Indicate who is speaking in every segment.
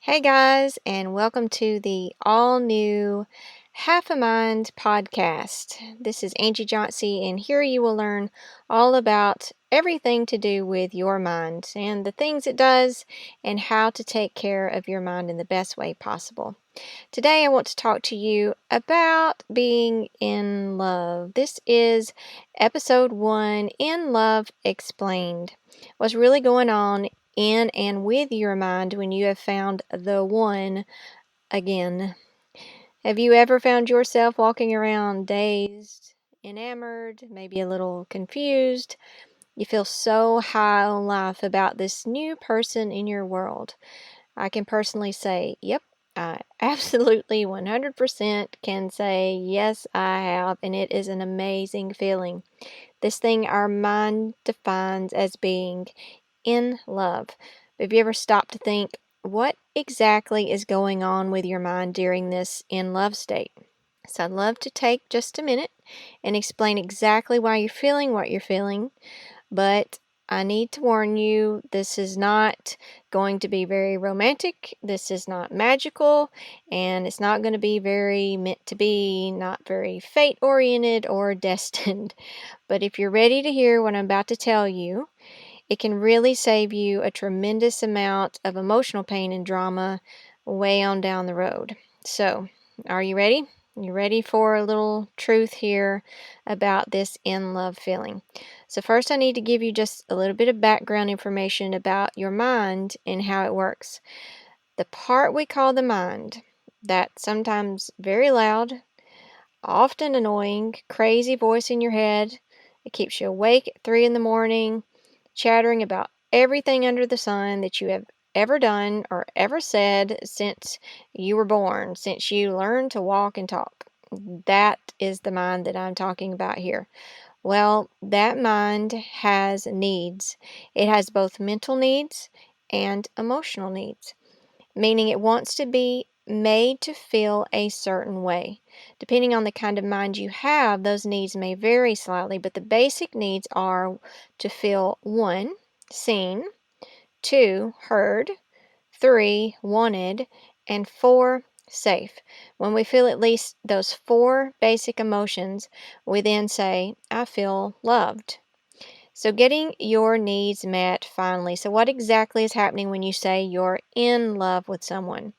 Speaker 1: Hey guys, and welcome to the all new HalfaMind Podcast. This is Angie Johnsey, and here you will learn all about everything to do with your mind and the things it does and how to take care of your mind in the best way possible. Today, I want to talk to you about being in love. This is episode 1, In Love Explained. What's really going on in and with your mind when you have found the one again? Have you ever found yourself walking around dazed, enamored, maybe a little confused? You feel so high on life about this new person in your world. I can personally say, yep, I absolutely 100% can say, yes, I have, and it is an amazing feeling. This thing our mind defines as being in love. Have you ever stopped to think, what exactly is going on with your mind during this in love state? So I'd love to take just a minute and explain exactly why you're feeling what you're feeling, but I need to warn you, this is not going to be very romantic, this is not magical, and it's not going to be very meant to be, not very fate-oriented or destined. But if you're ready to hear what I'm about to tell you, it can really save you a tremendous amount of emotional pain and drama way on down the road. So, are you ready? You ready for a little truth here about this in love feeling? So, first, I need to give you just a little bit of background information about your mind and how it works. The part we call the mind, that sometimes very loud, often annoying, crazy voice in your head, it keeps you awake at 3 in the morning, chattering about everything under the sun that you have ever done or ever said since you were born, since you learned to walk and talk. That is the mind that I'm talking about here. Well, that mind has needs. It has both mental needs and emotional needs, meaning it wants to be made to feel a certain way. Depending on the kind of mind you have, those needs may vary slightly, but the basic needs are to feel 1, seen, 2, heard, 3, wanted, and 4, safe. When we feel at least those 4 basic emotions, we then say, I feel loved. So getting your needs met finally. So what exactly is happening when you say you're in love with someone?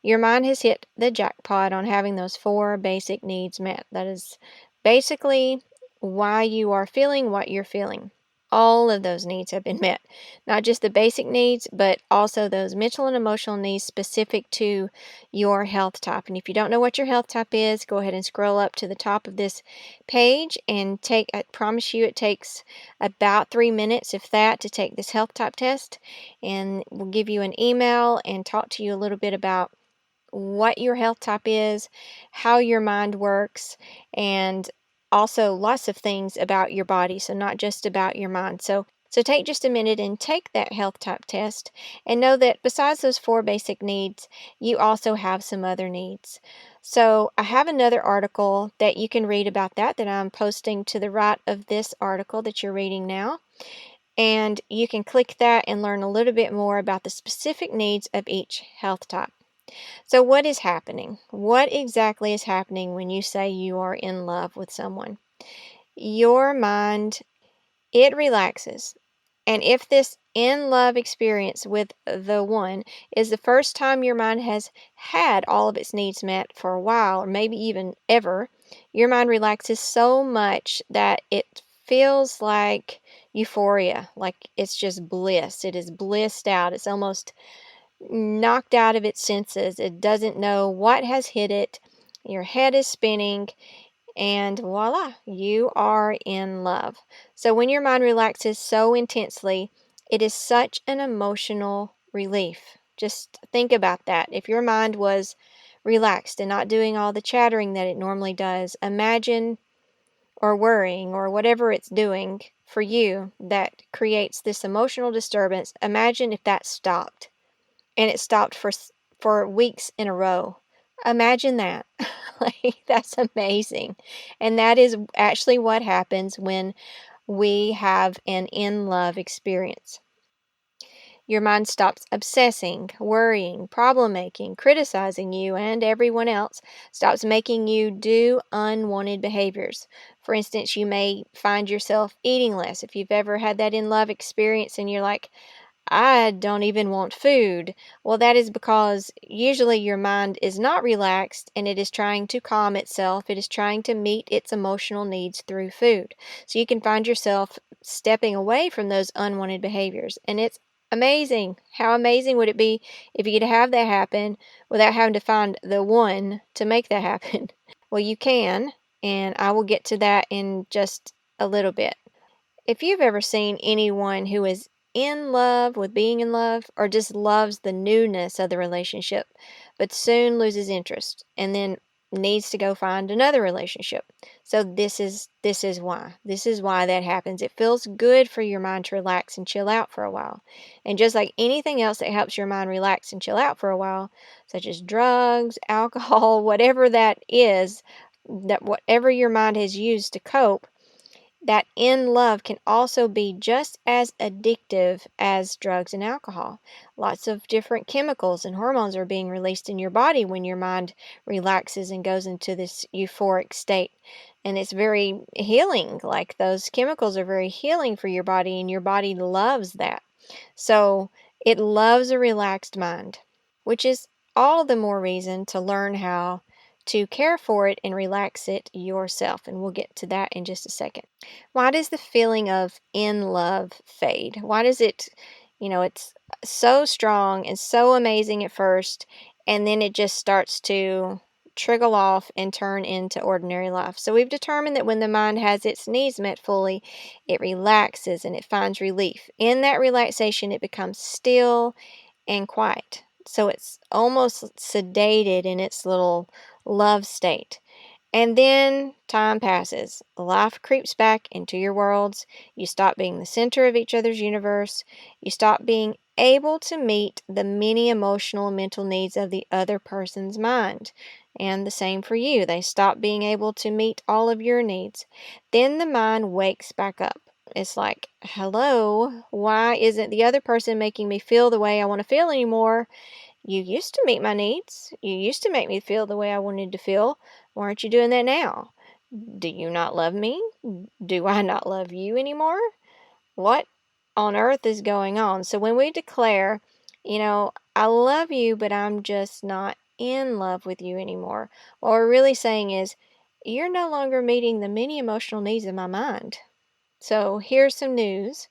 Speaker 1: Your mind has hit the jackpot on having those 4 basic needs met. That is basically why you are feeling what you're feeling. All of those needs have been met. Not just the basic needs, but also those mental and emotional needs specific to your health type. And if you don't know what your health type is, go ahead and scroll up to the top of this page and I promise you it takes about 3 minutes, if that, to take this health type test. And we'll give you an email and talk to you a little bit about what your health type is, how your mind works, and also lots of things about your body, so not just about your mind. So take just a minute and take that health type test and know that besides those 4 basic needs, you also have some other needs. So I have another article that you can read about that I'm posting to the right of this article that you're reading now. And you can click that and learn a little bit more about the specific needs of each health type. So what is happening? What exactly is happening when you say you are in love with someone? Your mind, it relaxes. And if this in love experience with the one is the first time your mind has had all of its needs met for a while, or maybe even ever, your mind relaxes so much that it feels like euphoria, like it's just bliss. It is blissed out. It's almost knocked out of its senses. It doesn't know what has hit it. Your head is spinning, and voila, you are in love. So when your mind relaxes so intensely, it is such an emotional relief. Just think about that. If your mind was relaxed and not doing all the chattering that it normally does, imagine, or worrying, or whatever it's doing for you that creates this emotional disturbance, imagine if that stopped. And it stopped for weeks in a row. Imagine that. Like, that's amazing. And that is actually what happens when we have an in love experience. Your mind stops obsessing, worrying, problem making, criticizing you and everyone else, stops making you do unwanted behaviors. For instance, you may find yourself eating less. If you've ever had that in love experience and you're like, I don't even want food. Well, that is because usually your mind is not relaxed and it is trying to calm itself. It is trying to meet its emotional needs through food. So you can find yourself stepping away from those unwanted behaviors. And it's amazing. How amazing would it be if you could have that happen without having to find the one to make that happen? Well, you can, and I will get to that in just a little bit. If you've ever seen anyone who is in love with being in love or just loves the newness of the relationship, but soon loses interest and then needs to go find another relationship. So this is why. This is why that happens. It feels good for your mind to relax and chill out for a while. And just like anything else that helps your mind relax and chill out for a while, such as drugs, alcohol, whatever that is, that whatever your mind has used to cope, that in love can also be just as addictive as drugs and alcohol. Lots of different chemicals and hormones are being released in your body when your mind relaxes and goes into this euphoric state. And it's very healing. Like those chemicals are very healing for your body, and your body loves that. So it loves a relaxed mind, which is all the more reason to learn how to care for it and relax it yourself. And we'll get to that in just a second. Why does the feeling of in love fade? Why does it, it's so strong and so amazing at first, and then it just starts to trickle off and turn into ordinary life? So we've determined that when the mind has its needs met fully, it relaxes and it finds relief. In that relaxation, it becomes still and quiet. So it's almost sedated in its little love state. And then time passes. Life creeps back into your worlds. You stop being the center of each other's universe. You stop being able to meet the many emotional and mental needs of the other person's mind. And the same for you. They stop being able to meet all of your needs. Then the mind wakes back up. It's like, hello, why isn't the other person making me feel the way I want to feel anymore? You used to meet my needs. You used to make me feel the way I wanted to feel. Why aren't you doing that now? Do you not love me? Do I not love you anymore? What on earth is going on? So when we declare, I love you, but I'm just not in love with you anymore, what we're really saying is, you're no longer meeting the many emotional needs of my mind. So here's some news.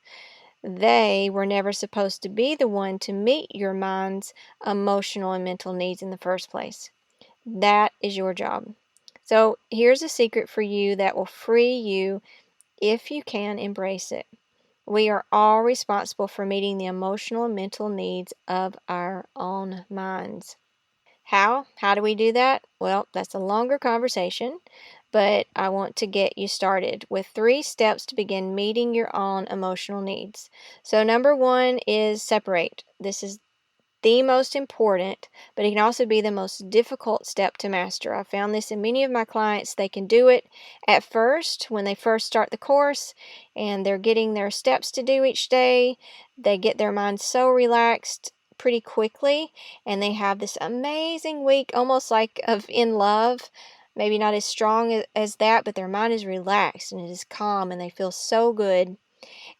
Speaker 1: They were never supposed to be the one to meet your mind's emotional and mental needs in the first place. That is your job. So here's a secret for you that will free you if you can embrace it. We are all responsible for meeting the emotional and mental needs of our own minds. How? How do we do that? Well, that's a longer conversation, but I want to get you started with 3 steps to begin meeting your own emotional needs. So, number 1 is separate. This is the most important, but it can also be the most difficult step to master. I found this in many of my clients. They can do it at first when they first start the course and they're getting their steps to do each day. They get their mind so relaxed pretty quickly, and they have this amazing week, almost like of in love. Maybe not as strong as that, but their mind is relaxed and it is calm and they feel so good.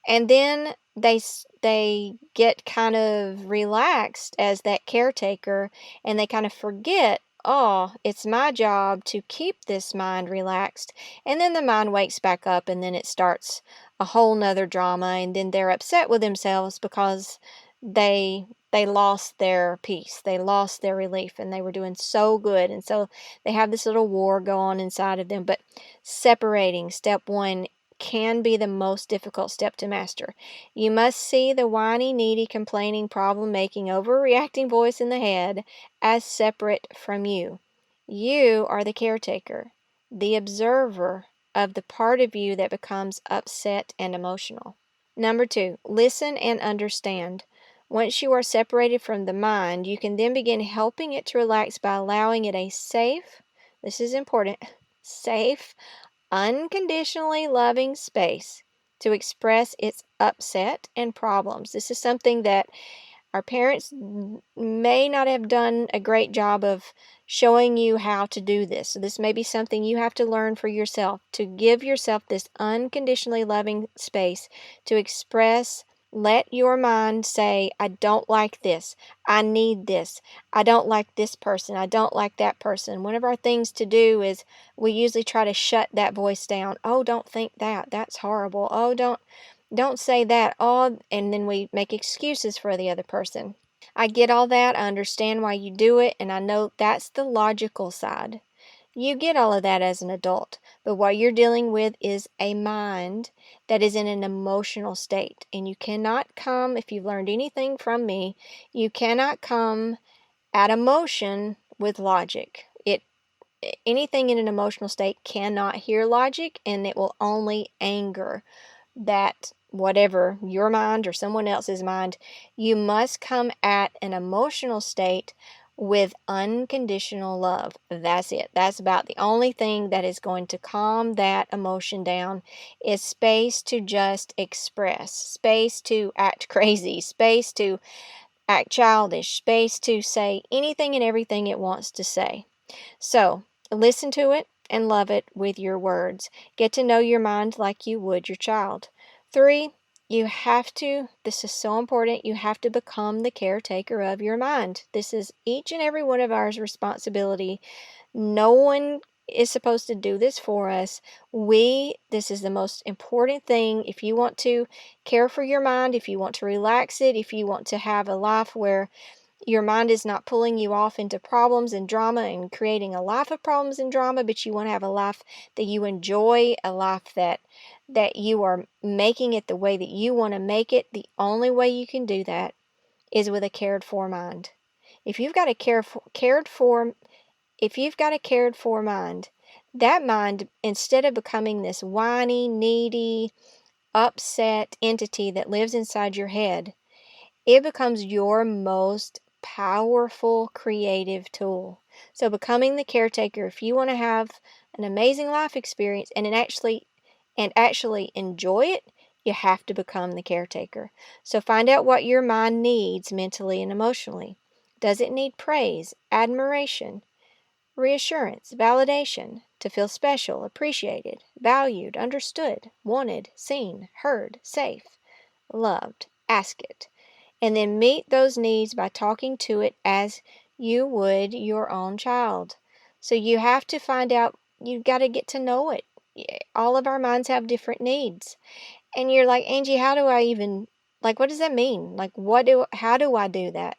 Speaker 1: And then they get kind of relaxed as that caretaker, and they kind of forget, oh, it's my job to keep this mind relaxed. And then the mind wakes back up, and then it starts a whole nother drama, and then they're upset with themselves because they lost their peace, they lost their relief, and they were doing so good. And so they have this little war go on inside of them. But separating, step 1, can be the most difficult step to master. You must see the whiny, needy, complaining, problem-making, overreacting voice in the head as separate from you. You are the caretaker, the observer of the part of you that becomes upset and emotional. Number 2, listen and understand. Once you are separated from the mind, you can then begin helping it to relax by allowing it a safe, this is important, safe, unconditionally loving space to express its upset and problems. This is something that Our parents may not have done a great job of showing you how to do this. So this may be something you have to learn for yourself, to give yourself this unconditionally loving space to express. Let your mind say, I don't like this. I need this. I don't like this person. I don't like that person. One of our things to do is we usually try to shut that voice down. Oh, don't think that. That's horrible. Oh, don't say that. Oh, and then we make excuses for the other person. I get all that. I understand why you do it, and I know that's the logical side. You get all of that as an adult, but what you're dealing with is a mind that is in an emotional state. And you cannot come, if you've learned anything from me, you cannot come at emotion with logic. Anything in an emotional state cannot hear logic, and it will only anger that whatever your mind or someone else's mind. You must come at an emotional state with unconditional love. That's it. That's about the only thing that is going to calm that emotion down, is space to just express, space to act crazy, space to act childish, space to say anything and everything it wants to say. So, listen to it and love it with your words. Get to know your mind like you would your child. 3, this is so important, you have to become the caretaker of your mind. This is each and every one of ours responsibility. No one is supposed to do this for us. This is the most important thing. If you want to care for your mind, if you want to relax it, if you want to have a life where your mind is not pulling you off into problems and drama and creating a life of problems and drama, but you want to have a life that you enjoy, a life that you are making it the way that you want to make it. The only way you can do that is with a cared for mind. If you've got a cared for mind, that mind, instead of becoming this whiny, needy, upset entity that lives inside your head, it becomes your most powerful creative tool. So becoming the caretaker, if you want to have an amazing life experience and actually enjoy it, you have to become the caretaker. So find out what your mind needs mentally and emotionally. Does it need praise, admiration, reassurance, validation, to feel special, appreciated, valued, understood, wanted, seen, heard, safe, loved? Ask it. And then meet those needs by talking to it as you would your own child. So you have to find out, you've got to get to know it. All of our minds have different needs. And you're like, Angie, how do I even, what does that mean? How do I do that?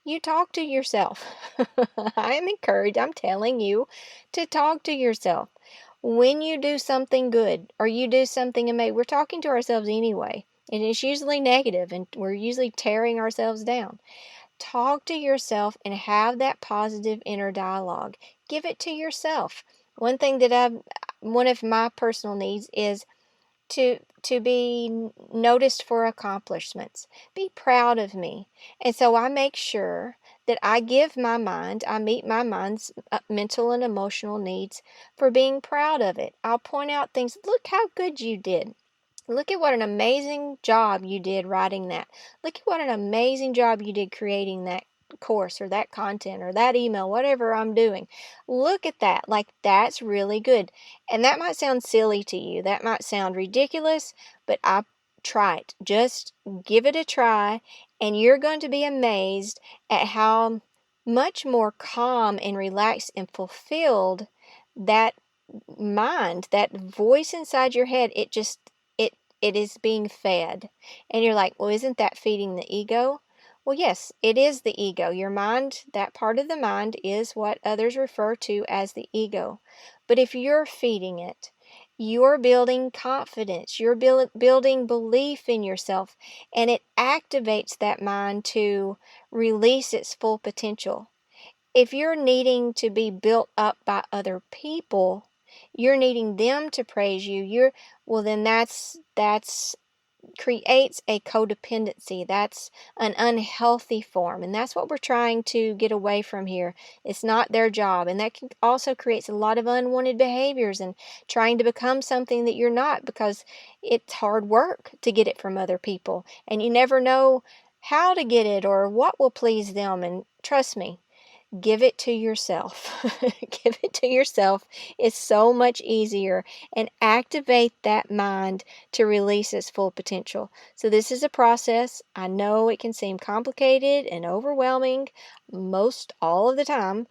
Speaker 1: You talk to yourself. I am encouraged, I'm telling you to talk to yourself. When you do something good or you do something amazing, we're talking to ourselves anyway. And it's usually negative, and we're usually tearing ourselves down. Talk to yourself and have that positive inner dialogue. Give it to yourself. One of my personal needs is to be noticed for accomplishments. Be proud of me. And so I make sure that I meet my mind's mental and emotional needs for being proud of it. I'll point out things. Look how good you did. Look at what an amazing job you did writing that. Look at what an amazing job you did creating that course or that content or that email, whatever I'm doing. Look at that. That's really good. And that might sound silly to you. That might sound ridiculous, but try it. Just give it a try, and you're going to be amazed at how much more calm and relaxed and fulfilled that mind, that voice inside your head, it is being fed. And you're like, well, isn't that feeding the ego? Well, yes, it is the ego. Your mind, that part of the mind, is what others refer to as the ego. But if you're feeding it, you're building confidence, you're building belief in yourself, and it activates that mind to release its full potential. If you're needing to be built up by other people, you're needing them to praise you, then that's creates a codependency. That's an unhealthy form, and that's what we're trying to get away from here. It's not their job, and that also creates a lot of unwanted behaviors and trying to become something that you're not, because it's hard work to get it from other people, and you never know how to get it or what will please them. And trust me, give it to yourself. Give it to yourself. It's so much easier, and activate that mind to release its full potential. So this is a process. I know it can seem complicated and overwhelming most all of the time.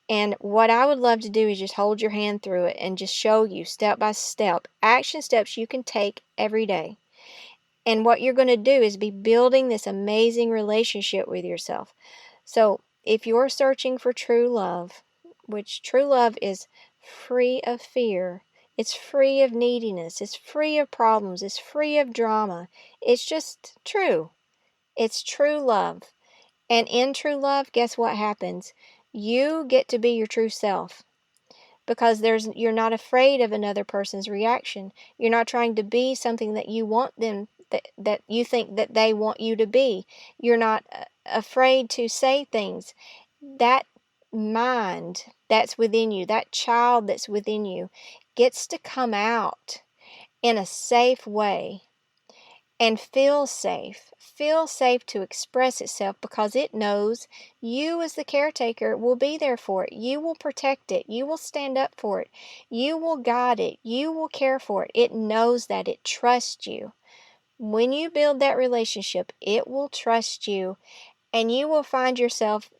Speaker 1: And what I would love to do is just hold your hand through it and just show you step by step, action steps you can take every day. And what you're going to do is be building this amazing relationship with yourself. So if you're searching for true love, which true love is free of fear, it's free of neediness, it's free of problems, it's free of drama, it's just true. It's true love. And in true love, guess what happens? You get to be your true self, because you're not afraid of another person's reaction. You're not trying to be something that you want them, that you think that they want you to be. You're not afraid to say things. That mind that's within you, that child that's within you, gets to come out in a safe way and feel safe. Feel safe to express itself, because it knows you as the caretaker will be there for it. You will protect it. You will stand up for it. You will guide it. You will care for it. It knows that. It trusts you. When you build that relationship, it will trust you, and you will find yourself,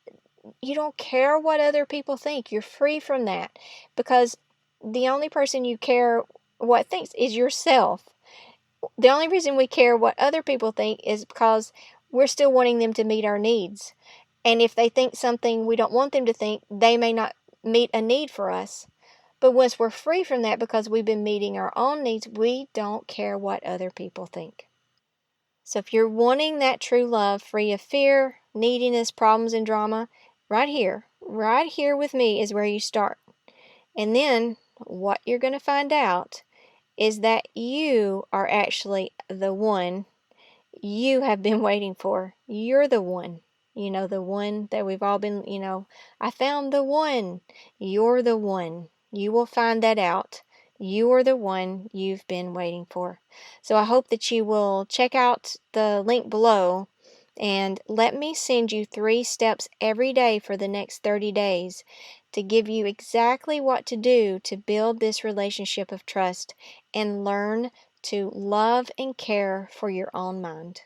Speaker 1: you don't care what other people think. You're free from that, because the only person you care what thinks is yourself. The only reason we care what other people think is because we're still wanting them to meet our needs. And if they think something we don't want them to think, they may not meet a need for us. But once we're free from that, because we've been meeting our own needs, we don't care what other people think. So if you're wanting that true love, free of fear, neediness, problems, and drama, right here with me is where you start. And then what you're going to find out is that you are actually the one you have been waiting for. You're the one. The one that we've all been, I found the one. You're the one. You will find that out. You are the one you've been waiting for. So I hope that you will check out the link below and let me send you 3 steps every day for the next 30 days to give you exactly what to do to build this relationship of trust and learn to love and care for your own mind.